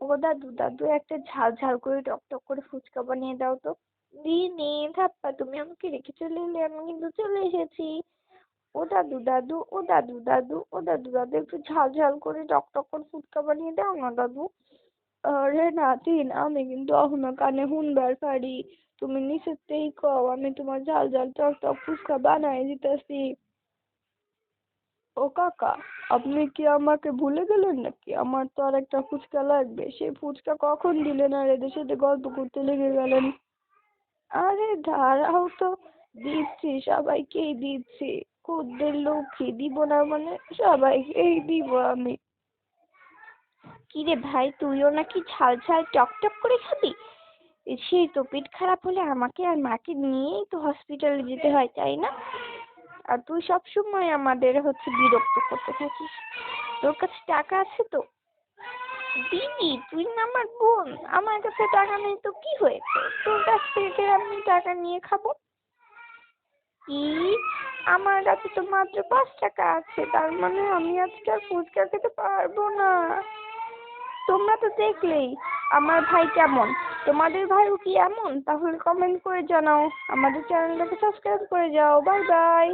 ওগো দাদু দাদু একটা ঝাল ঝাল করে টক টক করে ফুচকা বানিয়ে দাও তো। দি নে ধাপ্পা, তুমি আমাকে রেখে চলে এলে, আমি কিন্তু চলে এসেছি। ও দাদু দাদু, ও দাদু দাদু, ও দাদু দাদু, একটু ঝাল ঝাল করে টক টক করে ফুচকা বানিয়ে দাও না দাদু। আরে নাতিন, আমি কিন্তু এখনো কানে শুনবার পারি। তুমি নিচেতেই কও, আমি তোমার ঝাল ঝাল টক টক ফুচকা বানাই দিতেছি। ও কাকা, আপনি কি আমাকে ভুলে গেলেন নাকি? আমার তো আর একটা ফুচকা লাগবে। সেই ফুচকা কখন দিলেন আর এদের সাথে গল্প করতে লেগে গেলেন? আরে দাঁড়াও তো, দিচ্ছি, সবাইকেই দিচ্ছি। খদ্দের লক্ষ্মী, দিব না মানে? সবাইকেই দিব আমি। কিরে ভাই, তুইও নাকি ঝাল ঝাল টক টক করে খাবি? সেই তো, পেট খারাপ হলে আমাকে আর মাকে নিয়েই তো হসপিটালে যেতে হয়, তাই না? আর তুই সব সময় আমাদের বিরক্ত করতে থাকিস। তোর কাছে টাকা আছে তো? দিদি, তুই না আমার বোন, আমার কাছে টাকা নেই তো কি হয়েছে? তোর কাছ থেকে আমি টাকা নিয়ে খাবো? কি? আমার কাছে তো মাত্র 5 টাকা আছে, তার মানে আমি আজকে আর ফুচকা খেতে পারবো না। তোমরা তো দেখলেই আমার ভাই কেমন, তোমাদের ভাইও কি এমন? তাহলে কমেন্ট করে জানাও, আমাদের চ্যানেলটাকে সাবস্ক্রাইব করে যাও। Bye bye.